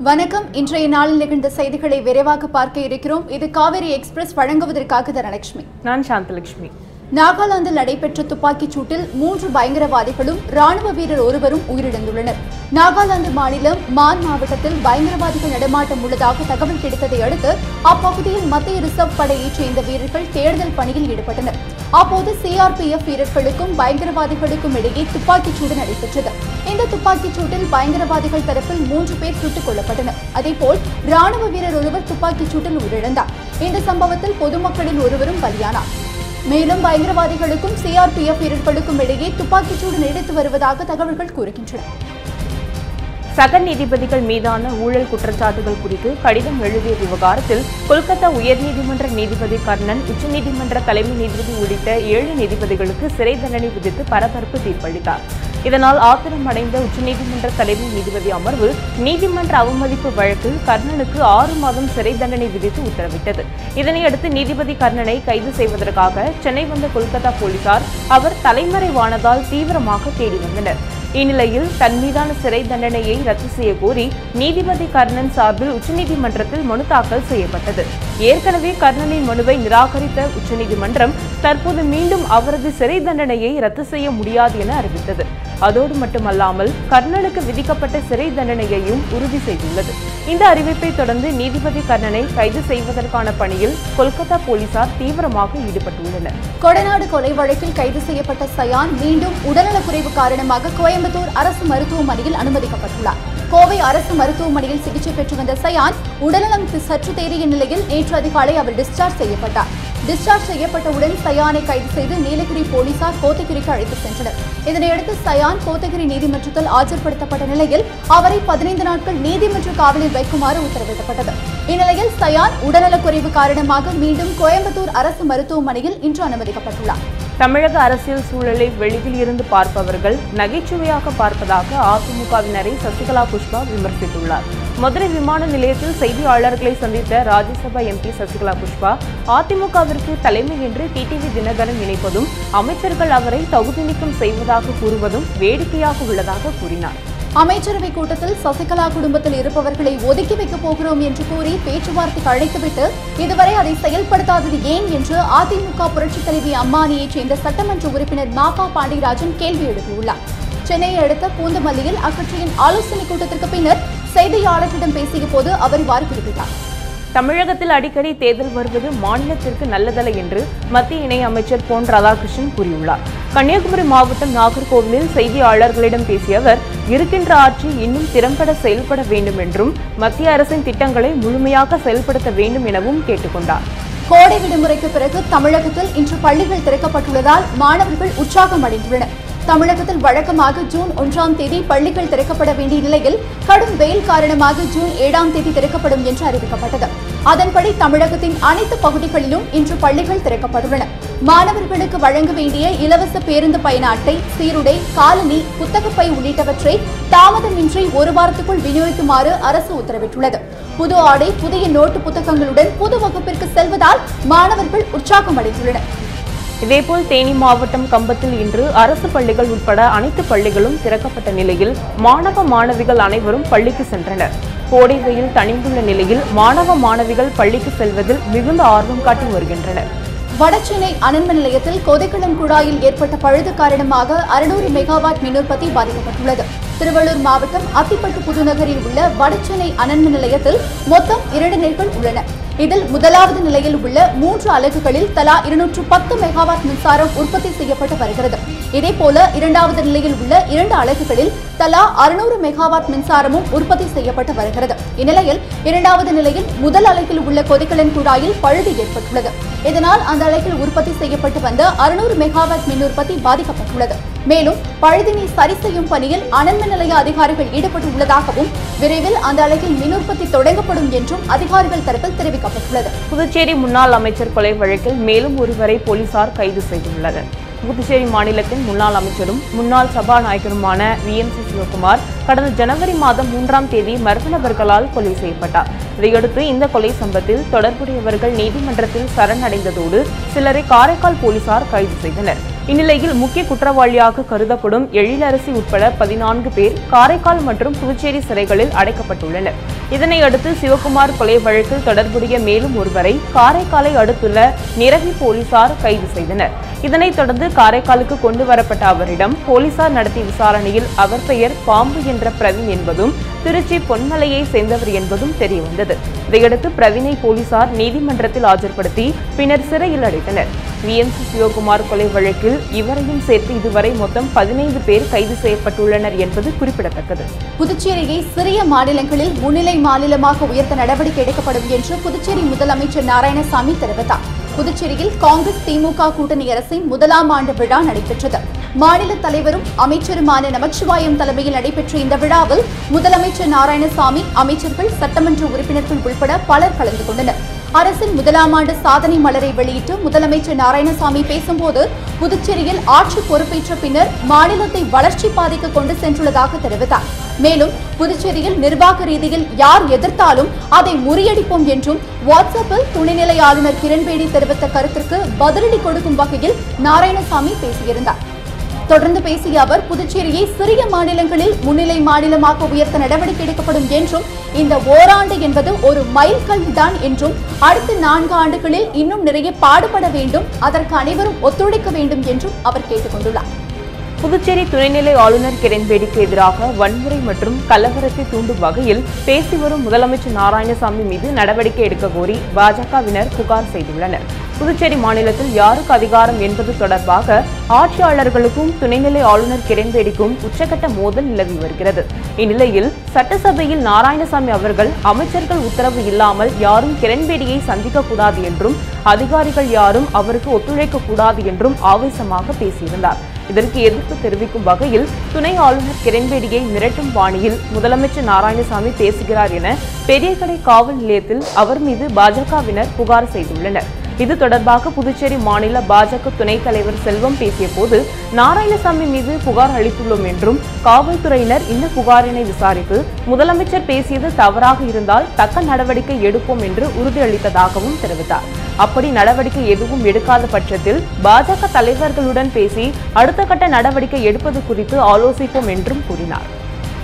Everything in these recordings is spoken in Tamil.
வணக்கம். இன்றைய நாளில் நிகழ்ந்த செய்திகளை விரைவாக பார்க்க இருக்கிறோம். இது காவேரி எக்ஸ்பிரஸ் வழங்குவதற்காக தனலட்சுமி. நான் சாந்தலட்சுமி. நாகாலாந்தில் நடைபெற்ற துப்பாக்கிச் சூட்டில் 3 பயங்கரவாதிகளும் ராணுவ வீரர் ஒருவரும் உயிரிழந்துள்ளனர். நாகாலாந்து மாநிலம் மான் மாவட்டத்தில் பயங்கரவாதிகள் நடமாட்டம் உள்ளதாக தகவல் கிடைத்ததை அடுத்து அப்பகுதியில் மத்திய ரிசர்வ் படையைச் சேர்ந்த வீரர்கள் தேடுதல் பணியில் ஈடுபட்டனர். அப்போது சிஆர்பிஎஃப் வீரர்களுக்கும் பயங்கரவாதிகளுக்கும் இடையே துப்பாக்கிச் சூடு நடைபெற்றது. இந்த துப்பாக்கிச் சூட்டில் பயங்கரவாதிகள் தரப்பில் 3 பேர் சுட்டுக் கொல்லப்பட்டனர். அதேபோல் ராணுவ வீரர் ஒருவர் துப்பாக்கிச் சூட்டில் உயிரிழந்தார். இந்த சம்பவத்தில் பொதுமக்களில் ஒருவரும் பலியானார். மேலும் பயங்கரவாதிகளுக்கும் சிஆர்பிஎஃப் வீரர்களுக்கும் இடையே துப்பாக்கிச்சூடு நீடித்து வருவதாக தகவல்கள் கூறுகின்றன. சக நீதிபதிகள் மீதான ஊழல் குற்றச்சாட்டுகள் குறித்து கடிதம் எழுதிய விவகாரத்தில் கொல்கத்தா உயர்நீதிமன்ற நீதிபதி கர்ணன் உச்சநீதிமன்ற தலைமை நீதிபதி உள்ளிட்ட 7 நீதிபதிகளுக்கு சிறை தண்டனை விதித்து பரபரப்பு தீர்ப்பளித்தார். இதனால் ஆத்திரம் அடைந்த உச்சநீதிமன்ற தலைமை நீதிபதி அமர்வு நீதிமன்ற அவமதிப்பு வழக்கில் கர்ணனுக்கு 6 மாதம் சிறை தண்டனை விதித்து உத்தரவிட்டது. இதனையடுத்து நீதிபதி கர்ணனை கைது செய்வதற்காக சென்னை வந்த கொல்கத்தா போலீசார் அவர் தலைமறைவானதால் தீவிரமாக தேடி வந்தனர். இந்நிலையில் தன் மீதான சிறை தண்டனையை ரத்து செய்ய கோரி நீதிபதி கர்ணன் சார்பில் உச்சநீதிமன்றத்தில் மனு தாக்கல் செய்யப்பட்டது. ஏற்கனவே கர்ணனின் மனுவை நிராகரித்த உச்சநீதிமன்றம் தற்போது மீண்டும் அவரது சிறை தண்டனையை ரத்து செய்ய முடியாது என அறிவித்தது. அதோடு மட்டுமல்லாமல் கர்ணனுக்கு விதிக்கப்பட்ட சிறை தண்டனையையும் உறுதி செய்துள்ளது. இந்த அறிவிப்பை தொடர்ந்து நீதிபதி கர்ணனை கைது செய்வதற்கான பணியில் கொல்கத்தா போலீசார் தீவிரமாக ஈடுபட்டுள்ளனர். கொடநாடு கொலை வழக்கில் கைது செய்யப்பட்ட சயான் மீண்டும் உடல்நலக்குறைவு காரணமாக கோயம்புத்தூர் அரசு மருத்துவமனையில் அனுமதிக்கப்பட்டுள்ளார். கோவை அரசு மருத்துவமனையில் சிகிச்சை பெற்று வந்த சயான் உடல்நலம் சற்று தேறிய நிலையில் நேற்று அதிகாலை அவர் டிஸ்சார்ஜ் செய்யப்பட்டார். டிஸ்சார்ஜ் செய்யப்பட்டவுடன் சயானை கைது செய்து நீலகிரி போலீசார் கோத்தகிரிக்கு அழைத்து சென்றனர். இதனையடுத்து சயான் கோத்தகிரி நீதிமன்றத்தில் ஆஜர்படுத்தப்பட்ட நிலையில் அவரை 15 நாட்கள் நீதிமன்ற காவலில் வைக்குமாறு உத்தரவிடப்பட்டது. இந்நிலையில் சயான் உடல்நலக்குறைவு காரணமாக மீண்டும் கோயம்புத்தூர் அரசு மருத்துவமனையில் இன்று அனுமதிக்கப்பட்டுள்ளார். தமிழக அரசியல் சூழலை வெளியில் இருந்து பார்ப்பவர்கள் நகைச்சுவையாக பார்ப்பதாக அதிமுகவினரை சசிகலா புஷ்பா விமர்சித்துள்ளார். மதுரை விமான நிலையத்தில் செய்தியாளர்களை சந்தித்த ராஜ்யசபா எம்பி சசிகலா புஷ்பா அதிமுகவிற்கு தலைமை என்று டிடிவி தினகரன் நினைப்பதும் அமைச்சர்கள் அவரை தகுதி நீக்கம் செய்வதாக கூறுவதும் வேடிக்கையாக உள்ளதாக கூறினார். அமைச்சரவை கூட்டத்தில் சசிகலா குடும்பத்தில் இருப்பவர்களை ஒதுக்கி வைக்கப் போகிறோம் என்று கூறி பேச்சுவார்த்தைக்கு அழைத்துவிட்டு இதுவரை அதை செயல்படுத்தாதது ஏன் என்று அதிமுக புரட்சித் தலைவி அம்மானியைச் சேர்ந்த சட்டமன்ற உறுப்பினர் மாகா பாண்டியராஜன் கேள்வி எழுப்பியுள்ளார். சென்னையை அடுத்த பூந்தமல்லியில் அக்கட்சியின் ஆலோசனைக் கூட்டத்திற்கு பின்னர் செய்தியாளர்களிடம் பேசிய போது அவர் இவ்வாறு குறிப்பிட்டார். தமிழகத்தில் அடிக்கடி தேர்தல் வருவது மாநிலத்திற்கு நல்லதல்ல என்று மத்திய இணை அமைச்சர் பொன் ராதாகிருஷ்ணன் கூறியுள்ளார். கன்னியாகுமரி மாவட்டம் நாகர்கோவிலில் செய்தியாளர்களிடம் பேசிய அவர் இருக்கின்ற ஆட்சி இன்னும் திறம்பட செயல்பட வேண்டும் என்றும் மத்திய அரசின் திட்டங்களை முழுமையாக செயல்படுத்த வேண்டும் எனவும் கேட்டுக்கொண்டார். கோடை விடுமுறைக்கு பிறகு தமிழகத்தில் இன்று பள்ளிகள் திறக்கப்பட்டுள்ளதால் மாணவர்கள் உற்சாகம் அடைந்துள்ளனர். தமிழகத்தில் வழக்கமாக ஜூன் 1ஆம் தேதி பள்ளிகள் திறக்கப்பட வேண்டிய நிலையில் கடும் வெயில் காரணமாக ஜூன் 7ஆம் தேதி திறக்கப்படும் என்று அறிவிக்கப்பட்டது. அதன்படி தமிழகத்தின் அனைத்து பகுதிகளிலும் இன்று பள்ளிகள் திறக்கப்பட்டுள்ளன. மாணவர்களுக்கு வழங்க வேண்டிய இலவச பேருந்து பயண அட்டை, சீருடை, காலணி, புத்தகப்பை உள்ளிட்டவற்றை தாமதமின்றி 1 வாரத்துக்குள் விநியோகிக்குமாறு அரசு உத்தரவிட்டுள்ளது. புது ஆடை, புதிய நோட்டு புத்தகங்களுடன் புது வகுப்பிற்கு செல்வதால் மாணவர்கள் உற்சாகம் அடைந்துள்ளனர். இதேபோல் தேனி மாவட்டம் கம்பத்தில் இன்று அரசு பள்ளிகள் உட்பட அனைத்து பள்ளிகளும் திறக்கப்பட்ட நிலையில் மாணவ மாணவிகள் அனைவரும் பள்ளிக்கு சென்றனர். கோடை வெயில் தணிந்துள்ள நிலையில் மாணவ மாணவிகள் பள்ளிக்கு செல்வதில் மிகுந்த ஆர்வம் காட்டி வருகின்றனர். வடசென்னை அனல்மின் நிலையத்தில் கொதிக்குளம் குழாயில் ஏற்பட்ட பழுது காரணமாக 600 மெகாவாட் மின் உற்பத்தி பாதிக்கப்பட்டுள்ளது. திருவள்ளூர் மாவட்டம் அத்திப்பட்டு புதுநகரில் உள்ள வடசென்னை அனல்மின் நிலையத்தில் மொத்தம் 2 நிலைகள் உள்ளன. இதில் முதலாவது நிலையில் உள்ள 3 அலகுகளில் தலா 210 மெகாவாட் மின்சாரம் உற்பத்தி செய்யப்பட்டு வருகிறது. இதேபோல 2வது நிலையில் உள்ள 2 அலகுகளில் தலா 600 மெகாவாட் மின்சாரமும் உற்பத்தி செய்யப்பட்டு வருகிறது. இந்நிலையில் 2வது நிலையில் முதல் அலகில் உள்ள கொதிக்கலன் குழாயில் பழுது ஏற்பட்டுள்ளது. இதனால் அந்த அலகில் உற்பத்தி செய்யப்பட்டு வந்த 600 மெகாவாட் மின் உற்பத்தி பாதிக்கப்பட்டுள்ளது. மேலும் பழுதினை சரி செய்யும் பணியில் அனல்மின் நிலைய அதிகாரிகள் ஈடுபட்டுள்ளதாகவும் விரைவில் அந்த அலகில் மின் உற்பத்தி தொடங்கப்படும் என்றும் அதிகாரிகள் தரப்பில் தெரிவிக்கப்பட்டுள்ளது. புதுச்சேரி முன்னாள் அமைச்சர் கொலை வழக்கில் மேலும் ஒருவரை போலீசார் கைது செய்துள்ளனர். புதுச்சேரி மாநிலத்தின் முன்னாள் அமைச்சரும் முன்னாள் சபாநாயகருமான VMC சிவகுமார் கடந்த ஜனவரி மாதம் 3ஆம் தேதி மர்ம நபர்களால் கொலை செய்யப்பட்டார். இதையடுத்து இந்த கொலை சம்பவத்தில் தொடர்புடையவர்கள் நீதிமன்றத்தில் சரணடைந்ததோடு சிலரை காரைக்கால் போலீசார் கைது செய்தனர். இந்நிலையில் முக்கிய குற்றவாளியாக கருதப்படும் எழிலரசி உட்பட 14 பேர் காரைக்கால் மற்றும் புதுச்சேரி சிறைகளில் அடைக்கப்பட்டுள்ளனர். இதனையடுத்து சிவகுமார் கொலை வழக்கில் தொடர்புடைய மேலும் ஒருவரை காரைக்காலை அடுத்துள்ள நிரவி போலீசார் கைது செய்தனர். இதனைத் தொடர்ந்து காரைக்காலுக்கு கொண்டு வரப்பட்ட அவரிடம் போலீசார் நடத்திய விசாரணையில் அவர் பெயர் பாம்பு என்ற பிரவீன் என்பதும் திருச்சி பொன்மலையை சேர்ந்தவர் என்பதும் தெரியவந்தது. இதையடுத்து பிரவீனை போலீசார் நீதிமன்றத்தில் ஆஜர்படுத்தி பின்னர் சிறையில் அடைத்தனர். VMC சிவகுமார் கொலை வழக்கில் இவரையும் சேர்த்து இதுவரை மொத்தம் 15 பேர் கைது செய்யப்பட்டுள்ளனர் என்பது குறிப்பிடத்தக்கது. புதுச்சேரியை சிறிய மாநிலங்களில் முன்னிலை மாநிலமாக உயர்த்த நடவடிக்கை எடுக்கப்படும் என்று புதுச்சேரி முதலமைச்சர் நாராயணசாமி தெரிவித்தார். புதுச்சேரியில் காங்கிரஸ் திமுக கூட்டணி அரசின் முதலாம் ஆண்டு விழா நடைபெற்றது. மாநில தலைவரும் அமைச்சருமான நமச்சிவாயம் தலைமையில் நடைபெற்ற இந்த விழாவில் முதலமைச்சர் நாராயணசாமி, அமைச்சர்கள், சட்டமன்ற உறுப்பினர்கள் உட்பட பலர் கலந்து கொண்டனர். அரசின் முதலாம் ஆண்டு சாதனை மலரை வெளியிட்டு முதலமைச்சர் நாராயணசாமி பேசும்போது புதுச்சேரியில் ஆட்சி பொறுப்பேற்ற பின்னர் மாநிலத்தை வளர்ச்சி பாதைக்கு கொண்டு சென்றுள்ளதாக தெரிவித்தார். மேலும் புதுச்சேரியில் நிர்வாக ரீதியில் யார் எதிர்த்தாலும் அதை முறியடிப்போம் என்றும் வாட்ஸ்அப்பில் துணைநிலை ஆளுநர் கிரண்பேடி தெரிவித்த கருத்திற்கு பதிலடி கொடுக்கும் வகையில் நாராயணசாமி பேசியிருந்தார். தொடர்ந்து பேசிய அவர் புதுச்சேரியை சிறிய மாநிலங்களில் முன்னிலை மாநிலமாக உயர்த்த நடவடிக்கை எடுக்கப்படும் என்றும் இந்த ஓராண்டு என்பது ஒரு மைல்கல் தான் என்றும் அடுத்த 4 ஆண்டுகளில் இன்னும் நிறைய பாடுபட வேண்டும், அதற்கு அனைவரும் ஒத்துழைக்க வேண்டும் என்றும் அவர் கேட்டுக் கொண்டுள்ளார். புதுச்சேரி துணைநிலை ஆளுநர் கிரண்பேடிக்கு எதிராக வன்முறை மற்றும் கலவரத்தை தூண்டும் வகையில் பேசி வரும் முதலமைச்சர் நாராயணசாமி மீது நடவடிக்கை எடுக்க கோரி பாஜகவினர் புகார் செய்துள்ளனர். புதுச்சேரி மாநிலத்தில் யாருக்கு அதிகாரம் என்பது தொடர்பாக ஆட்சியாளர்களுக்கும் துணைநிலை ஆளுநர் கிரண்பேடிக்கும் உச்சகட்ட மோதல் நிலவி வருகிறது. இந்நிலையில் சட்டசபையில் நாராயணசாமி அவர்கள் அமைச்சர்கள் உத்தரவு இல்லாமல் யாரும் கிரண்பேடியை சந்திக்கக்கூடாது என்றும் அதிகாரிகள் யாரும் அவருக்கு ஒத்துழைக்க கூடாது என்றும் ஆவேசமாக பேசியிருந்தார். இதற்கு எதிர்ப்பு தெரிவிக்கும் வகையில் துணை ஆளுநர் கிரண்பேடியை மிரட்டும் பாணியில் முதலமைச்சர் நாராயணசாமி பேசுகிறார் என பெரியகடை காவல் நிலையத்தில் அவர் மீது பாஜகவினர் புகார் செய்துள்ளனர். இது தொடர்பாக புதுச்சேரி மாநில பாஜக துணைத் தலைவர் செல்வம் பேசிய போது நாராயணசாமி மீது புகார் அளித்துள்ளோம் என்றும் காவல்துறையினர் இந்த புகாரினை விசாரித்து முதலமைச்சர் பேசியது தவறாக இருந்தால் தக்க நடவடிக்கை எடுப்போம் என்று உறுதியளித்ததாகவும் தெரிவித்தார். அப்படி நடவடிக்கை எதுவும் எடுக்காத பட்சத்தில் பாஜக தலைவர்களுடன் பேசி அடுத்த கட்ட நடவடிக்கை எடுப்பது குறித்து ஆலோசிப்போம் என்றும் கூறினார்.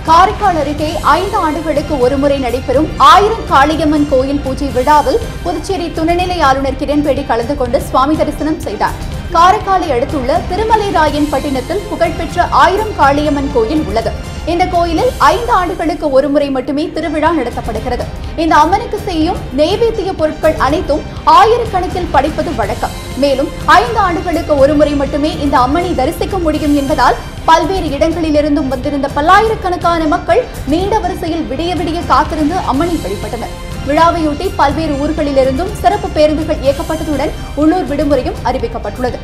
காரைக்கால் அருகே 5 ஆண்டுகளுக்கு ஒருமுறை நடைபெறும் 1000 காளியம்மன் கோயில் பூஜை விழாவில் புதுச்சேரி துணைநிலை ஆளுநர் கிரண்பேடி கலந்து கொண்டு சுவாமி தரிசனம் செய்தார். காரைக்காலை அடுத்துள்ள திருமலைராயன்பட்டினத்தில் புகழ்பெற்ற 1000 காளியம்மன் கோயில் உள்ளது. இந்த கோயிலில் 5 ஆண்டுகளுக்கு ஒருமுறை மட்டுமே திருவிழா நடத்தப்படுகிறது. இந்த அம்மனுக்கு செய்யும் நெய்வேத்திய பொருட்கள் அனைத்தும் ஆயிரக்கணக்கில் படைப்பது வழக்கம். மேலும் 5 ஆண்டுகளுக்கு ஒருமுறை மட்டுமே இந்த அம்மனை தரிசிக்க முடியும் என்பதால் பல்வேறு இடங்களிலிருந்தும் வந்திருந்த பல்லாயிரக்கணக்கான மக்கள் நீண்ட வரிசையில் விடிய விடிய காத்திருந்து அம்மனை வழிபட்டனர். விழாவையொட்டி பல்வேறு ஊர்களிலிருந்தும் சிறப்பு பேருந்துகள் இயக்கப்பட்டதுடன் உள்ளூர் விடுமுறையும் அறிவிக்கப்பட்டுள்ளது.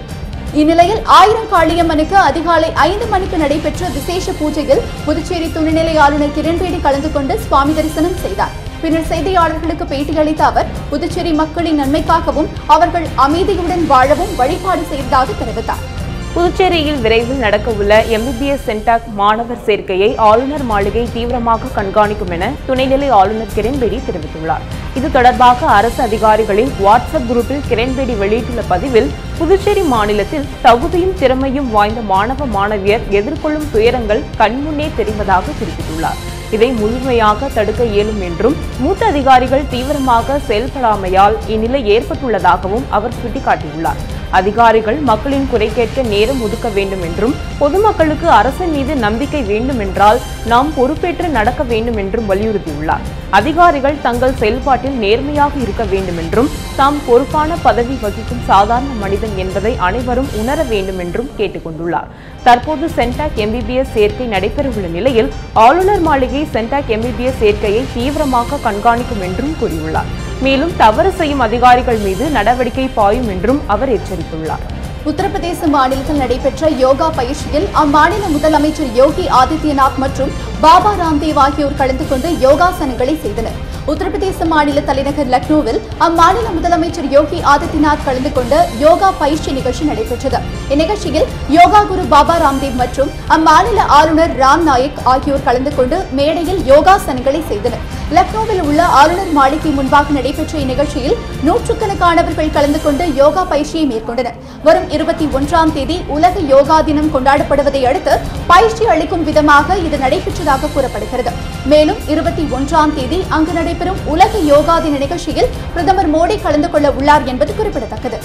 இந்நிலையில் 1000 காளியம்மனுக்கு அதிகாலை 5 மணிக்கு நடைபெற்ற விசேஷ பூஜையில் புதுச்சேரி துணைநிலை ஆளுநர் கிரண்பேடி கலந்து கொண்டு சுவாமி தரிசனம் செய்தார். பின்னர் செய்தியாளர்களுக்கு பேட்டியளித்த அவர் புதுச்சேரி மக்களின் நன்மைக்காகவும் அவர்கள் அமைதியுடன் வாழவும் வழிபாடு செய்ததாக தெரிவித்தார். புதுச்சேரியில் விரைவில் நடக்கவுள்ள MBBS சென்டாக் மாணவர் சேர்க்கையை ஆளுநர் மாளிகை தீவிரமாக கண்காணிக்கும் என துணைநிலை ஆளுநர் கிரண்பேடி தெரிவித்துள்ளார். இது தொடர்பாக அரசு அதிகாரிகளின் வாட்ஸ்அப் குரூப்பில் கிரண்பேடி வெளியிட்டுள்ள பதிவில் புதுச்சேரி மாநிலத்தில் தகுதியும் திறமையும் வாய்ந்த மாணவ மாணவியர் எதிர்கொள்ளும் துயரங்கள் கண்முன்னே தெரிவதாக குறிப்பிட்டுள்ளார். இதை முழுமையாக தடுக்க இயலும் என்றும் மூத்த அதிகாரிகள் தீவிரமாக செயல்படாமையால் இந்நிலை ஏற்பட்டுள்ளதாகவும் அவர் சுட்டிக்காட்டியுள்ளார். அதிகாரிகள் மக்களின் குறை கேட்க நேரம் ஒதுக்க வேண்டும் என்றும் பொதுமக்களுக்கு அரசின் மீது நம்பிக்கை வேண்டும் என்றால் நாம் பொறுப்பேற்று நடக்க வேண்டும் என்றும் வலியுறுத்தியுள்ளார். அதிகாரிகள் தங்கள் செயல்பாட்டில் நேர்மையாக இருக்க வேண்டும் என்றும் தாம் பொறுப்பான பதவி வகிக்கும் சாதாரண மனிதன் என்பதை அனைவரும் உணர வேண்டும் என்றும் கேட்டுக்கொண்டுள்ளார். தற்போது சென்டாக் MBBS சேர்க்கை நடைபெறவுள்ள நிலையில் ஆளுநர் மாளிகை சென்டாக் MBBS சேர்க்கையை தீவிரமாக கண்காணிக்கும் என்றும் கூறியுள்ளார். மேலும் தவறு செய்யும் அதிகாரிகள் மீது நடவடிக்கை பாயும் என்றும் அவர் எச்சரித்துள்ளார். உத்தரப்பிரதேச மாநிலத்தில் நடைபெற்ற யோகா பயிற்சியில் அம்மாநில முதலமைச்சர் யோகி ஆதித்யநாத் மற்றும் பாபா ராம்தேவ் ஆகியோர் கலந்து கொண்டு யோகாசனங்களை செய்தனர். உத்தரப்பிரதேச மாநில தலைநகர் லக்னோவில் அம்மாநில முதலமைச்சர் யோகி ஆதித்யநாத் கலந்து கொண்ட யோகா பயிற்சி நிகழ்ச்சி நடைபெற்றது. இந்நிகழ்ச்சியில் யோகா குரு பாபா ராம்தேவ் மற்றும் அம்மாநில ஆளுநர் ராம் நாயக் ஆகியோர் கலந்து கொண்டு மேடையில் யோகாசனங்களை செய்தனர். லக்னோவில் உள்ள ஆளுநர் மாளிகை முன்பாக நடைபெற்ற இந்நிகழ்ச்சியில் நூற்றுக்கணக்கானவர்கள் கலந்து கொண்டு யோகா பயிற்சியை மேற்கொண்டனர். வரும் 21ஆம் தேதி உலக யோகா தினம் கொண்டாடப்படுவதை அடுத்து பயிற்சி அளிக்கும் விதமாக இது நடைபெற்றதாக கூறப்படுகிறது. மேலும் 21ஆம் தேதி அங்கு நடைபெறும் உலக யோகா தின நிகழ்ச்சியில் பிரதமர் மோடி கலந்து கொள்ள உள்ளார் என்பது குறிப்பிடத்தக்கது.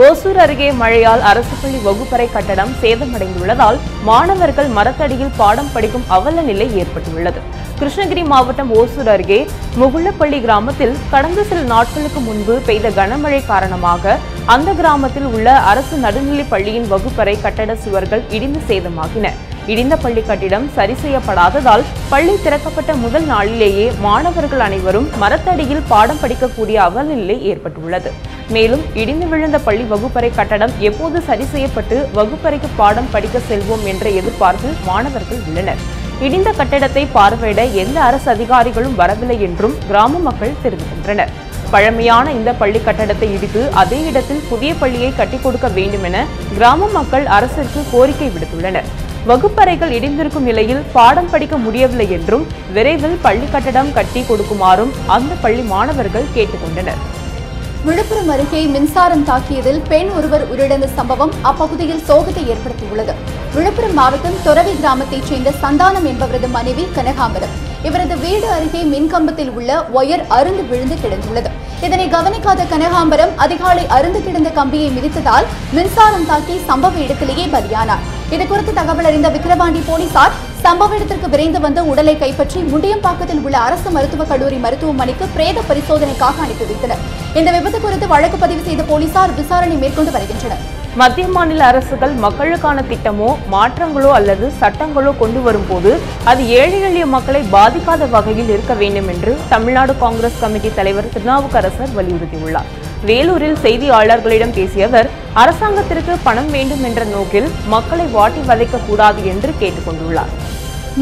ஓசூர் அருகே மழையால் அரசு பள்ளி வகுப்பறை கட்டடம் சேதமடைந்துள்ளதால் மாணவர்கள் மரத்தடியில் பாடம் படிக்கும் அவல நிலை ஏற்பட்டுள்ளது. கிருஷ்ணகிரி மாவட்டம் ஓசூர் அருகே முகுளப்பள்ளி கிராமத்தில் கடந்த சில நாட்களுக்கு முன்பு பெய்த கனமழை காரணமாக அந்த கிராமத்தில் உள்ள அரசு நடுநிலைப் பள்ளியின் வகுப்பறை கட்டட சுவர்கள் இடிந்து சேதமாகின. இடிந்த பள்ளி கட்டிடம் சரி செய்யப்படாததால் பள்ளி திறக்கப்பட்ட முதல் நாளிலேயே மாணவர்கள் அனைவரும் மரத்தடியில் பாடம் படிக்கக்கூடிய அவல நிலை ஏற்பட்டுள்ளது. மேலும் இடிந்து விழுந்த பள்ளி வகுப்பறை கட்டடம் எப்போது சரி செய்யப்பட்டு வகுப்பறைக்கு பாடம் படிக்க செல்வோம் என்ற எதிர்பார்ப்பில் மாணவர்கள் உள்ளனர். இடிந்த கட்டடத்தை பார்வையிட எந்த அரசு அதிகாரிகளும் வரவில்லை என்றும் கிராம மக்கள் தெரிவிக்கின்றனர். பழமையான இந்த பள்ளி கட்டடத்தை இடித்து அதே இடத்தில் புதிய பள்ளியை கட்டிக் கொடுக்க வேண்டும் என கிராம மக்கள் அரசிற்கு கோரிக்கை விடுத்துள்ளனர். வகுப்பறைகள் இடிந்திருக்கும் நிலையில் பாடம் படிக்க முடியவில்லை என்றும் விரைவில் பள்ளி கட்டடம் கட்டி கொடுக்குமாறும் அந்த பள்ளி மாணவர்கள் கேட்டுக்கொண்டனர். விழுப்புரம் அருகே மின்சாரம் தாக்கியதில் பெண் ஒருவர் உயிரிழந்த சம்பவம் அப்பகுதியில் சோகத்தை ஏற்படுத்தியுள்ளது. விழுப்புரம் மாவட்டம் தொரவி கிராமத்தைச் சேர்ந்த சந்தானம் என்பவரது மனைவி கனகாம்பரம். இவரது வீடு அருகே மின்கம்பத்தில் உள்ள ஒயர் அருந்து விழுந்து கிடந்துள்ளது. இதனை கவனிக்காத கனகாம்பரம் அதிகாலை அருந்து கிடந்த கம்பியை மிதித்ததால் மின்சாரம் தாக்கி சம்பவ இடத்திலேயே பலியானார். இதுகுறித்து தகவல் அறிந்த விக்கிரவாண்டி போலீசார் சம்பவ இடத்திற்கு விரைந்து வந்து உடலை கைப்பற்றி முண்டியம்பாக்கத்தில் உள்ள அரசு மருத்துவக் கல்லூரி மருத்துவமனைக்கு பிரேத பரிசோதனைக்காக அனுப்பி வைத்தனர். இந்த விபத்து குறித்து வழக்கு பதிவு செய்த போலீசார் விசாரணை மேற்கொண்டு வருகின்றனர். மத்திய மாநில அரசுகள் மக்களுக்கான திட்டமோ மாற்றங்களோ அல்லது சட்டங்களோ கொண்டு வரும்போது அது ஏழை எளிய மக்களை பாதிக்காத வகையில் இருக்க வேண்டும் என்று தமிழ்நாடு காங்கிரஸ் கமிட்டி தலைவர் திருநாவுக்கரசர் வலியுறுத்தியுள்ளார். வேலூரில் செய்தியாளர்களிடம் பேசிய அவர் அரசாங்கத்திற்கு பணம் வேண்டும் என்ற நோக்கில் மக்களை வாட்டி வதைக்க கூடாது என்று கேட்டுக் கொண்டுள்ளார்.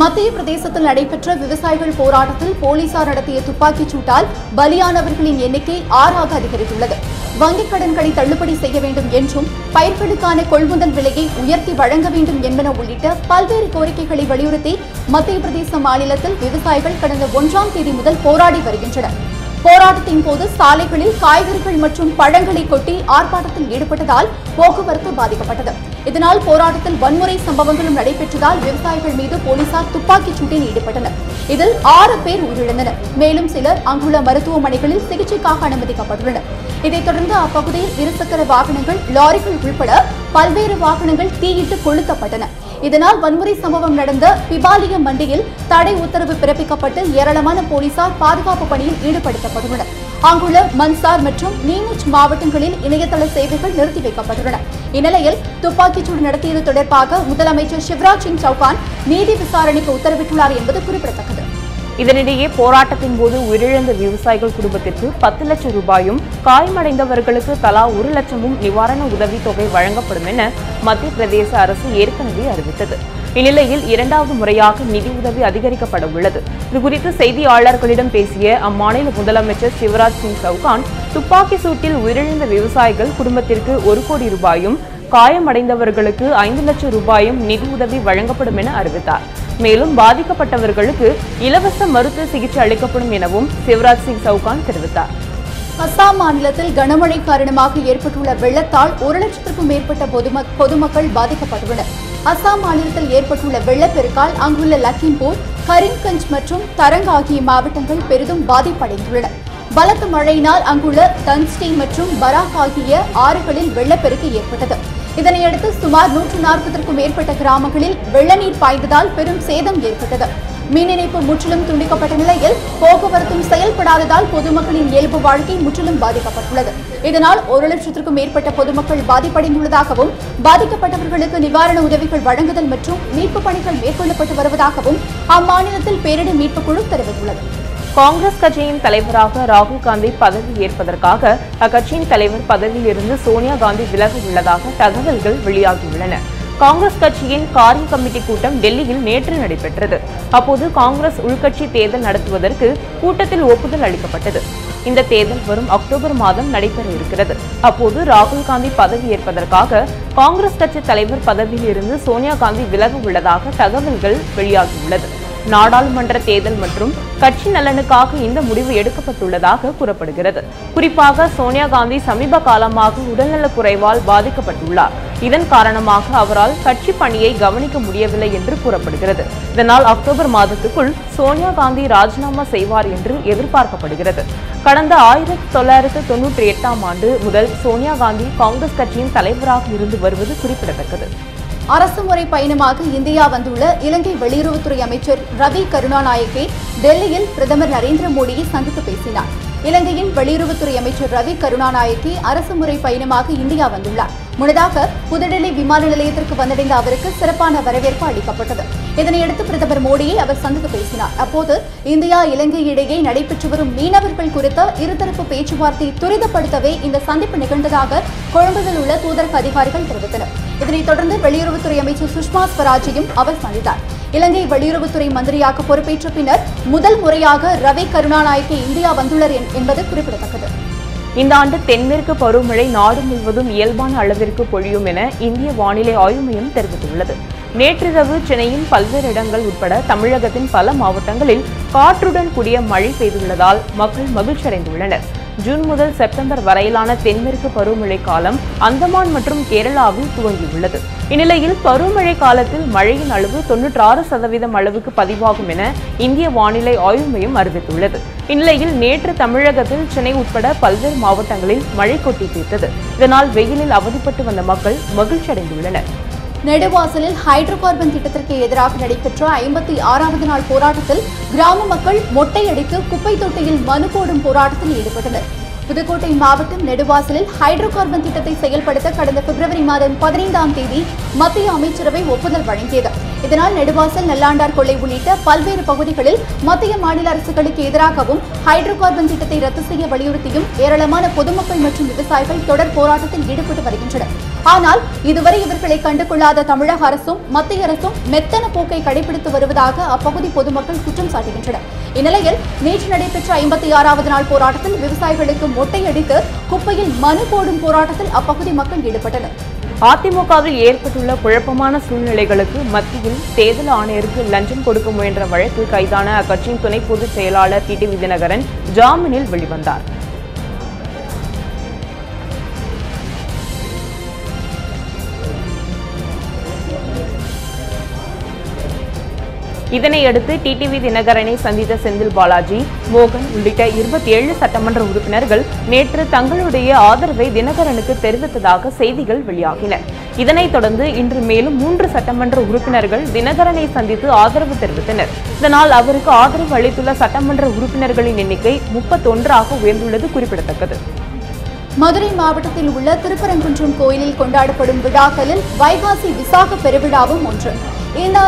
மத்திய பிரதேசத்தில் நடைபெற்ற விவசாயிகள் போராட்டத்தில் போலீசார் நடத்திய துப்பாக்கிச் சூட்டால் பலியானவர்களின் எண்ணிக்கை 6ஆக அதிகரித்துள்ளது. வங்கிக் கடன்களை தள்ளுபடி செய்ய வேண்டும் என்றும் பயிர்களுக்கான கொள்முதல் விலையை உயர்த்தி வழங்க வேண்டும் என்பன உள்ளிட்ட பல்வேறு கோரிக்கைகளை வலியுறுத்தி மத்திய பிரதேச மாநிலத்தில் விவசாயிகள் கடந்த 1ஆம் தேதி முதல் போராடி வருகின்றனர். போராட்டத்தின் போது சாலைகளில் காய்கறிகள் மற்றும் பழங்களை கொட்டி ஆர்ப்பாட்டத்தில் ஈடுபட்டதால் போக்குவரத்து பாதிக்கப்பட்டது. இதனால் போராட்டத்தில் வன்முறை சம்பவங்களும் நடைபெற்றதால் விவசாயிகள் மீது போலீசார் துப்பாக்கிச் சூட்டில் ஈடுபட்டனர். இதில் 6 பேர் உயிரிழந்தனர். மேலும் சிலர் அங்குள்ள மருத்துவமனைகளில் சிகிச்சைக்காக அனுமதிக்கப்பட்டுள்ளனர். இதைத் தொடர்ந்து அப்பகுதியில் இருசக்கர வாகனங்கள், லாரிகள் உள்பட பல்வேறு வாகனங்கள் தீயிட்டு கொளுத்தப்பட்டன. இதனால் வன்முறை சம்பவம் நடந்த பிபாலிய மண்டியில் தடை உத்தரவு பிறப்பிக்கப்பட்டு ஏராளமான போலீசார் பாதுகாப்பு பணியில் ஈடுபடுத்தப்பட்டுள்ளனர். அங்குள்ள மன்சார் மற்றும் நீமுச் மாவட்டங்களில் இணையதள சேவைகள் நிறுத்தி வைக்கப்பட்டுள்ளன. இந்நிலையில் துப்பாக்கிச்சூடு நடத்தியது தொடர்பாக முதலமைச்சர் சிவராஜ் சிங் சௌகான் நீதி விசாரணைக்கு உத்தரவிட்டுள்ளார் என்பது குறிப்பிடத்தக்கது. இதனிடையே போராட்டத்தின் போது உயிரிழந்த விவசாயிகள் குடும்பத்திற்கு 10 லட்சம் ரூபாயும் காயமடைந்தவர்களுக்கு தலா 1 லட்சமும் நிவாரண உதவி தொகை வழங்கப்படும் என மத்திய பிரதேச அரசு ஏற்கனவே அறிவித்தது. இந்நிலையில் 2வது முறையாக நிதி உதவி அதிகரிக்கப்பட உள்ளது. இதுகுறித்து செய்தியாளர்களிடம் பேசிய அம்மாநில முதலமைச்சர் சிவராஜ் சிங் சௌகான் துப்பாக்கி சூட்டில் உயிரிழந்த விவசாயிகள் குடும்பத்திற்கு 1 கோடி ரூபாயும் காயமடைந்தவர்களுக்கு 5 லட்சம் ரூபாயும் நிதி உதவி வழங்கப்படும் என அறிவித்தார். மேலும் பாதிக்கப்பட்டவர்களுக்கு இலவச மருத்துவ சிகிச்சை அளிக்கப்படும் எனவும் சிவராஜ் சிங் சௌகான் தெரிவித்தார். அசாம் மாநிலத்தில் கனமழை காரணமாக ஏற்பட்டுள்ள வெள்ளத்தால் 1 லட்சத்திற்கும் மேற்பட்ட பொதுமக்கள் பாதிக்கப்பட்டுள்ளனர். அசாம் மாநிலத்தில் ஏற்பட்டுள்ள வெள்ளப்பெருக்கால் அங்குள்ள லக்கிம்பூர், கரீம்கஞ்ச் மற்றும் தரங் ஆகிய மாவட்டங்கள் பெரிதும் பாதிப்படைந்துள்ளன. பலத்த மழையினால் அங்குள்ள தன்ஸ்டி மற்றும் பராக் ஆகிய ஆறுகளில் வெள்ளப்பெருக்கு ஏற்பட்டது. இதனையடுத்து சுமார் 140க்கும் மேற்பட்ட கிராமங்களில் வெள்ள நீர் பாய்ந்ததால் பெரும் சேதம் ஏற்பட்டது. மின் இணைப்பு முற்றிலும் துண்டிக்கப்பட்ட நிலையில் போக்குவரத்தும் செயல்படாததால் பொதுமக்களின் இயல்பு வாழ்க்கை முற்றிலும் பாதிக்கப்பட்டுள்ளது. இதனால் 1 லட்சத்திற்கும் மேற்பட்ட பொதுமக்கள் பாதிப்படைந்துள்ளதாகவும் பாதிக்கப்பட்டவர்களுக்கு நிவாரண உதவிகள் வழங்குதல் மற்றும் மீட்பு பணிகள் மேற்கொள்ளப்பட்டு வருவதாகவும் அம்மாநிலத்தில் பேரிடர் மீட்புக் குழு தெரிவித்துள்ளது. காங்கிரஸ் கட்சியின் தலைவராக ராகுல் காந்தி பதவி ஏற்பதற்காக அக்கட்சியின் தலைவர் பதவியில் இருந்து சோனியா காந்தி விலக உள்ளதாக தகவல்கள் வெளியாகியுள்ளன. காங்கிரஸ் கட்சியின் காரிய கமிட்டி கூட்டம் டெல்லியில் நேற்று நடைபெற்றது. அப்போது காங்கிரஸ் உள்கட்சி தேர்தல் நடத்துவதற்கு கூட்டத்தில் ஒப்புதல் அளிக்கப்பட்டது. இந்த தேர்தல் வரும் அக்டோபர் மாதம் நடைபெற இருக்கிறது. அப்போது ராகுல் காந்தி பதவி ஏற்பதற்காக காங்கிரஸ் கட்சி தலைவர் பதவியில் இருந்து சோனியா காந்தி விலக உள்ளதாக தகவல்கள் வெளியாகியுள்ளது. நாடாளுமன்ற தேர்தல் மற்றும் கட்சி நலனுக்காக இந்த முடிவு எடுக்கப்பட்டுள்ளதாக கூறப்படுகிறது. குறிப்பாக சோனியா காந்தி சமீப காலமாக உடல்நலக் குறைவால் பாதிக்கப்பட்டுள்ளார். இதன் காரணமாக அவரால் கட்சி பணியை கவனிக்க முடியவில்லை என்று கூறப்படுகிறது. இதனால் அக்டோபர் மாதத்துக்குள் சோனியா காந்தி ராஜினாமா செய்வார் என்று எதிர்பார்க்கப்படுகிறது. கடந்த 1998ஆம் ஆண்டு முதல் சோனியா காந்தி காங்கிரஸ் கட்சியின் தலைவராக இருந்து வருவது குறிப்பிடத்தக்கது. அரசுமுறை பயணமாக இந்தியா வந்துள்ள இலங்கை வெளியுறவுத்துறை அமைச்சர் ரவி கருணாநாயக்கே டெல்லியில் பிரதமர் நரேந்திர மோடியை சந்தித்து பேசினார். இலங்கையின் வெளியுறவுத்துறை அமைச்சர் ரவி கருணாநாயக்கே அரசுமுறை பயணமாக இந்தியா வந்துள்ளார். முன்னதாக புதுடெல்லி விமான நிலையத்திற்கு வந்தடைந்த அவருக்கு சிறப்பான வரவேற்பு அளிக்கப்பட்டது. இதனையடுத்து பிரதமர் மோடியை அவர் சந்தித்து பேசினார். அப்போது இந்தியா இலங்கை இடையே நடைபெற்று வரும் மீனவர்கள் குறித்த இருதரப்பு பேச்சுவார்த்தை துரிதப்படுத்தவே இந்த சந்திப்பு நிகழ்ந்ததாக கொழும்பில் உள்ள தூதரக அதிகாரிகள் தெரிவித்தனர். இதனைத் தொடர்ந்து வெளியுறவுத்துறை அமைச்சர் சுஷ்மா ஸ்வராஜையும் அவர் சந்தித்தார். இலங்கை வெளியுறவுத்துறை மந்திரியாக பொறுப்பேற்ற பின்னர் முதல் முறையாக ரவி கருணாநாயக்கே இந்தியா வந்துள்ளார் என்பது குறிப்பிடத்தக்கது. இந்த ஆண்டு தென்மேற்கு பருவமழை நாடு முழுவதும் இயல்பான அளவிற்கு பொழியும் என இந்திய வானிலை ஆய்வு மையம் தெரிவித்துள்ளது. நேற்றிரவு சென்னையின் பல்வேறு இடங்கள் உட்பட தமிழகத்தின் பல மாவட்டங்களில் காற்றுடன் கூடிய மழை பெய்துள்ளதால் மக்கள் மகிழ்ச்சியடைந்துள்ளனர். ஜூன் முதல் செப்டம்பர் வரையிலான தென்மேற்கு பருவமழை காலம் அந்தமான் மற்றும் கேரளாவில் துவங்கியுள்ளது. இந்நிலையில் பருவமழை காலத்தில் மழையின் அளவு 96% அளவுக்கு பதிவாகும் என இந்திய வானிலை ஆய்வு மையம் அறிவித்துள்ளது. இந்நிலையில் நேற்று தமிழகத்தில் சென்னை உட்பட பல்வேறு மாவட்டங்களில் மழை கொட்டி தீர்த்தது. இதனால் வெயிலில் அவதிப்பட்டு வந்த மக்கள் மகிழ்ச்சியடைந்துள்ளனர். நெடுவாசலில் ஹைட்ரோ கார்பன் திட்டத்திற்கு எதிராக நடைபெற்ற 56வது நாள் போராட்டத்தில் கிராம மக்கள் மொட்டையடித்து குப்பை தொட்டியில் மனு போடும் போராட்டத்தில் ஈடுபட்டனர். புதுக்கோட்டை மாவட்டம் நெடுவாசலில் ஹைட்ரோ கார்பன் திட்டத்தை செயல்படுத்த கடந்த பிப்ரவரி மாதம் 15ஆம் தேதி மத்திய அமைச்சரவை ஒப்புதல் வழங்கியது. இதனால் நெடுவாசல், நல்லாண்டார் கொள்ளை உள்ளிட்ட பல்வேறு பகுதிகளில் மத்திய மாநில அரசுகளுக்கு எதிராகவும் ஹைட்ரோ கார்பன் திட்டத்தை ரத்து செய்ய வலியுறுத்தியும் ஏராளமான பொதுமக்கள் மற்றும் விவசாயிகள் தொடர் போராட்டத்தில் ஈடுபட்டு வருகின்றனர். ஆனால் இதுவரை இவர்களை கண்டுகொள்ளாத தமிழக அரசும் மத்திய அரசும் மெத்தன போக்கை கடைபிடித்து வருவதாக அப்பகுதி பொதுமக்கள் குற்றம் சாட்டுகின்றனர். இந்நிலையில் நேற்று நடைபெற்ற 56வது நாள் போராட்டத்தில் விவசாயிகளுக்கு மொட்டையடித்து குப்பையில் மனு போடும் போராட்டத்தில் அப்பகுதி மக்கள் ஈடுபட்டனர். அதிமுகவில் ஏற்பட்டுள்ள குழப்பமான சூழ்நிலைகளுக்கு மத்தியில் தேர்தல் ஆணையருக்கு லஞ்சம் கொடுக்க முயன்ற வழக்கில் கைதான அக்கட்சியின் துணை பொதுச் செயலாளர் டிடிவி தினகரன் ஜாமீனில் வெளிவந்தார். இதனையடுத்து டிடிவி தினகரனை சந்தித்த செந்தில் பாலாஜி, மோகன் உள்ளிட்ட 27 சட்டமன்ற உறுப்பினர்கள் நேற்று தங்களுடைய ஆதரவை தினகரனுக்கு தெரிவித்ததாக செய்திகள் வெளியாகின. இதனைத் தொடர்ந்து இன்று மேலும் 3 சட்டமன்ற உறுப்பினர்கள் தினகரனை சந்தித்து ஆதரவு தெரிவித்தனர். இதனால் அவருக்கு ஆதரவு அளித்துள்ள சட்டமன்ற உறுப்பினர்களின் எண்ணிக்கை 31ஆக உயர்ந்துள்ளது குறிப்பிடத்தக்கது. மதுரை மாவட்டத்தில் உள்ள திருப்பரங்குன்றம் கோயிலில் கொண்டாடப்படும் விழாக்களில் வைகாசி விசாக பெருவிழாவும் ஒன்று. இந்த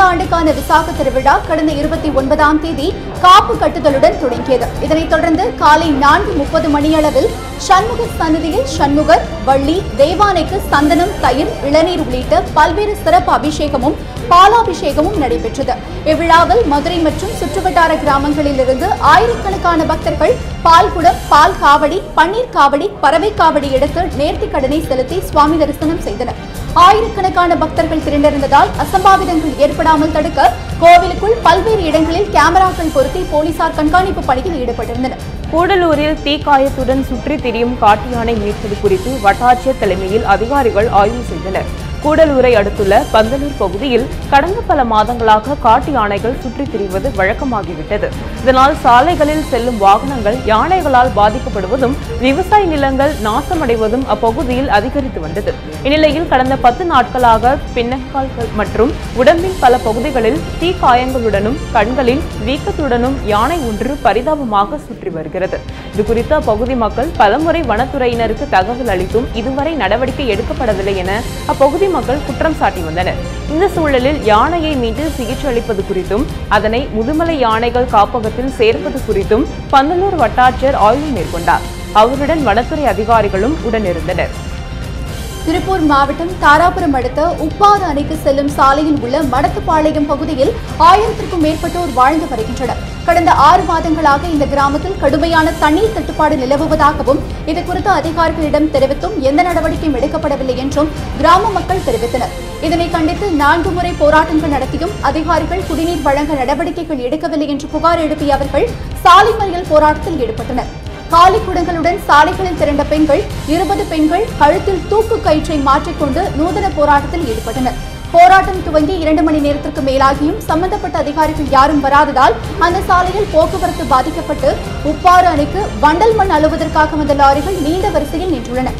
ஆண்டுக்கான விசாக திருவிழா கடந்த 29ஆம் தேதி காப்பு கட்டுதலுடன் தொடங்கியது. இதனைத் தொடர்ந்து காலை 4:30 மணியளவில் சண்முக சன்னதியில் சண்முகர், வள்ளி, தெய்வானைக்கு சந்தனம், தயிர், இளநீர் உள்ளிட்ட பல்வேறு சிறப்பு அபிஷேகமும் பாலாபிஷேகமும் நடைபெற்றது. இவ்விழாவில் மதுரை மற்றும் சுற்றுவட்டார கிராமங்களில் இருந்து ஆயிரக்கணக்கான பக்தர்கள் பால்குடம், பால் காவடி, பன்னீர் காவடி, பறவை காவடி எடுத்து நேர்த்திக் கடனை செலுத்தி சுவாமி தரிசனம் செய்தனர். ஆயிரக்கணக்கான பக்தர்கள் திரண்டிருந்ததால் அசம்பாவிதங்கள் ஏற்படாமல் தடுக்க கோவிலுக்குள் பல்வேறு இடங்களில் கேமராக்கள் பொருத்தி போலீசார் கண்காணிப்பு பணியில் ஈடுபட்டிருந்தனர். கூடலூரில் தீக்காயத்துடன் சுற்றித் திரியும் காட்டு யானை மீட்பது குறித்து வட்டாட்சியர் தலைமையில் அதிகாரிகள் ஆய்வு செய்தனர். கூடலூரை அடுத்துள்ள பந்தலூர் பகுதியில் கடந்த பல மாதங்களாக காட்டு யானைகள் சுற்றித் திரிவது வழக்கமாகிவிட்டது. இதனால் சாலைகளில் செல்லும் வாகனங்கள் யானைகளால் பாதிக்கப்படுவதும் விவசாய நிலங்கள் நாசமடைவதும் அப்பகுதியில் அதிகரித்து வந்தது. இந்நிலையில் கடந்த 10 நாட்களாக பின்னங்கால்கள் மற்றும் உடம்பின் பல பகுதிகளில் தீக்காயங்களுடனும் கண்களில் வீக்கத்துடனும் யானை ஒன்று பரிதாபமாக சுற்றி வருகிறது. இதுகுறித்து அப்பகுதி மக்கள் பலமுறை வனத்துறையினருக்கு தகவல் அளித்தும் இதுவரை நடவடிக்கை எடுக்கப்படவில்லை என அப்பகுதி மக்கள் குற்றம் சாட்டி வந்தனர். இந்த சூழலில் யானையை மீட்டு சிகிச்சை அளிப்பது குறித்தும் அதனை முதுமலை யானைகள் காப்பகத்தில் சேர்ப்பது குறித்தும் பந்தலூர் வட்டாட்சியர் ஆய்வு மேற்கொண்டார். அவருடன் வனத்துறை அதிகாரிகளும் உடனிருந்தனர். திருப்பூர் மாவட்டம் தாராபுரம் அடுத்த உப்பாறு அணைக்கு செல்லும் சாலையில் உள்ள மடத்துப்பாளையம் பகுதியில் 1000க்கும் மேற்பட்டோர் வாழ்ந்து வருகின்றனர். கடந்த 6 மாதங்களாக இந்த கிராமத்தில் கடுமையான தண்ணீர் தட்டுப்பாடு நிலவுவதாகவும் இதுகுறித்து அதிகாரிகளிடம் தெரிவித்தும் எந்த நடவடிக்கையும் எடுக்கப்படவில்லை என்றும் கிராம மக்கள் தெரிவித்தனர். இதனை கண்டித்து 4 முறை போராட்டங்கள் நடத்தியும் அதிகாரிகள் குடிநீர் வழங்க நடவடிக்கைகள் எடுக்கவில்லை என்று புகார் எழுப்பிய அவர்கள் சாலை மறியல் போராட்டத்தில் ஈடுபட்டனர். காலி குடங்களுடன் சாலைகளில் திரண்ட பெண்கள் 20 பெண்கள் கழுத்தில் தூக்கு கயிற்றை மாற்றிக்கொண்டு நூதன போராட்டத்தில் ஈடுபட்டனர். போராட்டம் துவங்கி 2 மணி நேரத்திற்கு மேலாகியும் சம்பந்தப்பட்ட அதிகாரிகள் யாரும் வராததால் அந்த சாலையில் போக்குவரத்து பாதிக்கப்பட்டு உப்பாறு அணைக்கு வண்டல் மண் அள்ளுவதற்காக வந்த லாரிகள் நீண்ட வரிசையில் நின்றுள்ளன.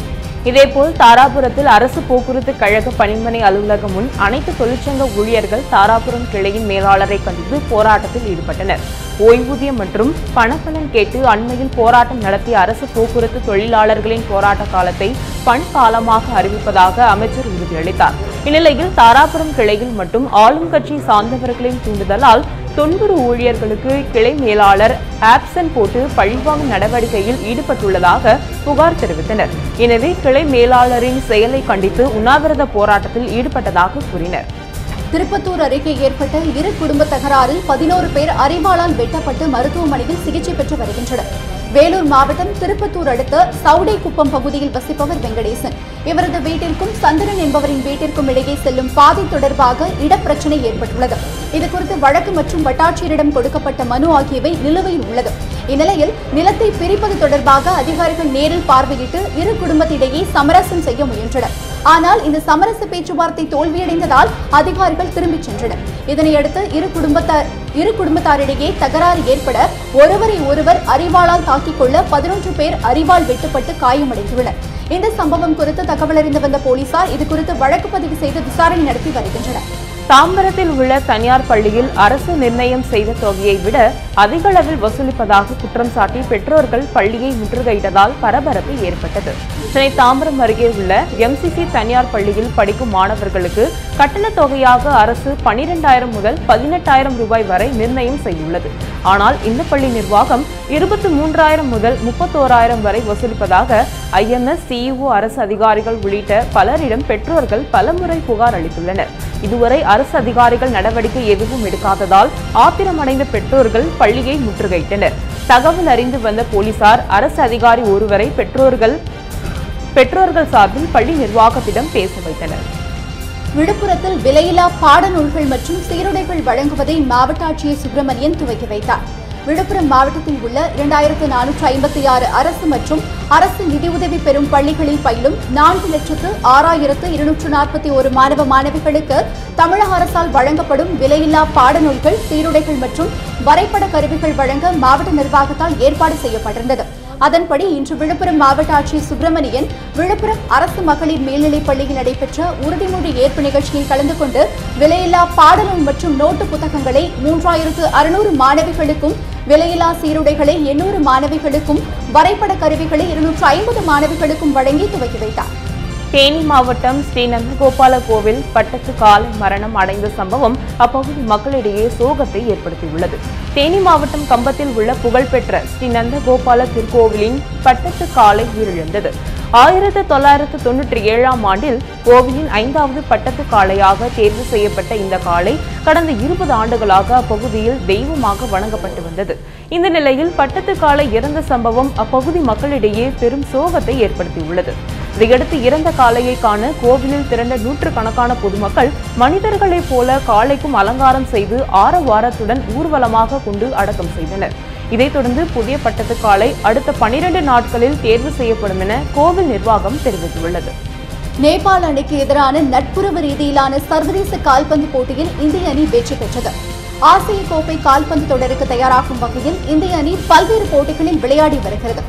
இதேபோல் தாராபுரத்தில் அரசு போக்குவரத்து கழக பணிமனை அலுவலகம் முன் அனைத்து தொழிற்சங்க ஊழியர்கள் தாராபுரம் கிளையின் மேலாளரை கண்டித்து போராட்டத்தில் ஈடுபட்டனர். ஓய்வூதியம் மற்றும் பணப்பலன் கேட்டு அண்மையில் போராட்டம் நடத்திய அரசு போக்குவரத்து தொழிலாளர்களின் போராட்ட காலத்தை பணிக்காலமாக அறிவிப்பதாக அமைச்சர் உறுதியளித்தார். இந்நிலையில் தாராபுரம் கிளையில் மட்டும் ஆளும் கட்சி சார்ந்தவர்களின் தூண்டுதலால் 90 ஊழியர்களுக்கு கிளை மேலாளர் ஆப்சன் போட்டு பழிவாங்கும் நடவடிக்கையில் ஈடுபட்டுள்ளதாக புகார் தெரிவித்தனர். எனவே கிளை மேலாளரின் செயலை கண்டித்து உண்ணாவிரத போராட்டத்தில் ஈடுபட்டதாக கூறினர். திருப்பத்தூர் அருகே ஏற்பட்ட இரு குடும்ப தகராறில் 11 பேர் அரிவாளால் வெட்டப்பட்டு மருத்துவமனையில் சிகிச்சை பெற்று வருகின்றனர். வேலூர் மாவட்டம் திருப்பத்தூர் அடுத்த சவுடைக்குப்பம் பகுதியில் வசிப்பவர் வெங்கடேசன். இவரது வீட்டிற்கும் சந்திரன் என்பவரின் வீட்டிற்கும் இடையே செல்லும் பாதை தொடர்பாக இடப்பிரச்சினை ஏற்பட்டுள்ளது. இதுகுறித்து வழக்கு மற்றும் வட்டாட்சியரிடம் கொடுக்கப்பட்ட மனு ஆகியவை நிலுவையில் உள்ளது. இந்நிலையில் நிலத்தை பிரிப்பது தொடர்பாக அதிகாரிகள் நேரில் பார்வையிட்டு இரு குடும்பத்திடையே சமரசம் செய்ய முயன்றனர். ஆனால் இந்த சமரச பேச்சுவார்த்தை தோல்வியடைந்ததால் அதிகாரிகள் திரும்பிச் சென்றனர். இதனையடுத்து இரு குடும்பத்தாரிடையே தகராறு ஏற்பட ஒருவரை ஒருவர் அரிவாளால் தாக்கிக் கொள்ள 11 பேர் அரிவாள் வெட்டுப்பட்டு காயமடைந்துள்ளனர். இந்த சம்பவம் குறித்து தகவல் அறிந்து வந்த போலீசார் இதுகுறித்து வழக்கு பதிவு செய்து விசாரணை நடத்தி வருகின்றனர். தாம்பரத்தில் உள்ள தனியார் பள்ளியில் அரசு நிர்ணயம் செய்த தொகையை விட அதிக அளவில் வசூலிப்பதாக குற்றம் சாட்டி பெற்றோர்கள் பள்ளியை முற்றுகையிட்டதால் பரபரப்பு ஏற்பட்டது. சென்னை தாம்பரம் அருகே உள்ள MCC தனியார் பள்ளியில் படிக்கும் மாணவர்களுக்கு கட்டணத் தொகையாக அரசு 12,000 முதல் 18,000 ரூபாய் வரை நிர்ணயம் செய்துள்ளது. ஆனால் இந்த பள்ளி நிர்வாகம் 23,000 முதல் 31,000 வரை வசூலிப்பதாக IMS, CEO, அரசு அதிகாரிகள் உள்ளிட்ட பலரிடம் பெற்றோர்கள் பலமுறை புகார் அளித்துள்ளனர். இதுவரை அரசு அதிகாரிகள் நடவடிக்கை எதுவும் எடுக்காததால் ஆத்திரமடைந்த பெற்றோர்கள் பள்ளியை முற்றுகையிட்டனர். தகவல் அறிந்து வந்த போலீசார் அரசு அதிகாரி ஒருவரை பெற்றோர்கள் சார்பில் பள்ளி நிர்வாகத்திடம் பேச வைத்தனர். விழுப்புரத்தில் விலையில்லா பாடநூல்கள் மற்றும் சீருடைகள் வழங்குவதை மாவட்ட ஆட்சியர் சுப்பிரமணியன் துவக்கி வைத்தார். விழுப்புரம் மாவட்டத்தில் உள்ள 2456 அரசு மற்றும் அரசு நிதியுதவி பெறும் பள்ளிகளில் பயிலும் 4,06,241 மாணவ மாணவிகளுக்கு தமிழக அரசால் வழங்கப்படும் விலையில்லா பாடநூல்கள், சீருடைகள் மற்றும் வரைபட கருவிகள் வழங்க மாவட்ட நிர்வாகத்தால் ஏற்பாடு செய்யப்பட்டிருந்தது. அதன்படி இன்று விழுப்புரம் மாவட்ட ஆட்சியர் சுப்பிரமணியன் விழுப்புரம் அரசு மகளிர் மேல்நிலைப் பள்ளியில் நடைபெற்ற உறுதிமொழி ஏற்பு நிகழ்ச்சியில் கலந்து கொண்டு விலையில்லா பாடநூல் மற்றும் நோட்டு புத்தகங்களை 3600 மாணவிகளுக்கும், விலையில்லா சீருடைகளை 800 மாணவிகளுக்கும், வரைபட கருவிகளை 250 மாணவிகளுக்கும் வழங்கி துவக்கி வைத்தார். தேனி மாவட்டம் ஸ்ரீ நந்தகோபால கோவில் பட்டத்து காலை மரணம் அடைந்த சம்பவம் அப்பகுதி மக்களிடையே சோகத்தை ஏற்படுத்தியுள்ளது. தேனி மாவட்டம் கம்பத்தில் உள்ள புகழ்பெற்ற ஸ்ரீ நந்தகோபால திருக்கோவிலின் பட்டத்து காலை உயிரிழந்தது. 1997ஆம் ஆண்டில் கோவிலின் 5வது பட்டத்து காளையாக தேர்வு செய்யப்பட்ட இந்த காளை கடந்த 20 ஆண்டுகளாக அப்பகுதியில் தெய்வமாக வணங்கப்பட்டு வந்தது. இந்த நிலையில் பட்டத்து காளை இறந்த சம்பவம் அப்பகுதி மக்களிடையே பெரும் சோகத்தை ஏற்படுத்தியுள்ளது. இதையடுத்து இறந்த காளையை காண கோவிலில் திரண்ட நூற்றுக்கணக்கான பொதுமக்கள் மனிதர்களைப் போல காளைக்கும் அலங்காரம் செய்து ஆரவாரத்துடன் ஊர்வலமாக கொண்டு அடக்கம் செய்தனர். இதைத் தொடர்ந்து புதிய பட்டத்து காளை அடுத்த 12 நாட்களில் தேர்வு செய்யப்படும் என கோவில் நிர்வாகம் தெரிவித்துள்ளது. நேபாள அணிக்கு எதிரான நட்புறவு ரீதியிலான சர்வதேச கால்பந்து போட்டியில் இந்திய அணி வெற்றி பெற்றது. ஆசிய கோப்பை கால்பந்து தொடருக்கு தயாராகும் வகையில் இந்திய அணி பல்வேறு போட்டிகளில் விளையாடி வருகிறது.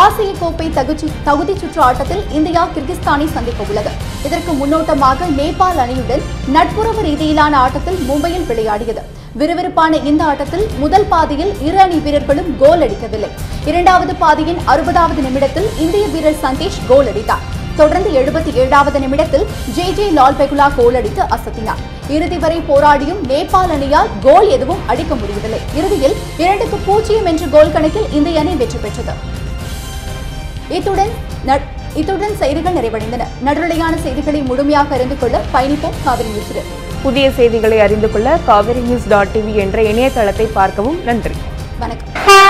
ஆசிய கோப்பை தகுதி சுற்று ஆட்டத்தில் இந்தியா கிர்கிஸ்தானை சந்திக்க உள்ளது. இதற்கு முன்னோட்டமாக நேபாள அணியுடன் நட்புறவு ரீதியிலான ஆட்டத்தில் மும்பையில் விளையாடியது. விறுவிறுப்பான இந்த ஆட்டத்தில் முதல் பாதியில் இரு அணி வீரர்களும் கோல் அடிக்கவில்லை. இரண்டாவது பாதியின் 60வது நிமிடத்தில் இந்திய வீரர் சந்தீஷ் கோல் அடித்தார். தொடர்ந்து 77வது நிமிடத்தில் JJ லால்பெகுலா கோல் அடித்து அசத்தினார். இறுதி வரை போராடியும் நேபாள அணியால் கோல் எதுவும் அடிக்க முடியவில்லை. இறுதியில் 2-0 என்ற கோல் கணக்கில் இந்திய அணி வெற்றி பெற்றது. இத்துடன் செய்திகள் நிறைவடைந்தன. நடுநிலையான செய்திகளை முழுமையாக அறிந்து கொள்ள பயணிப்போம் காவிரி நியூஸுடன். புதிய செய்திகளை அறிந்து கொள்ள cauverynews.tv என்ற இணையதளத்தை பார்க்கவும். நன்றி. வணக்கம்.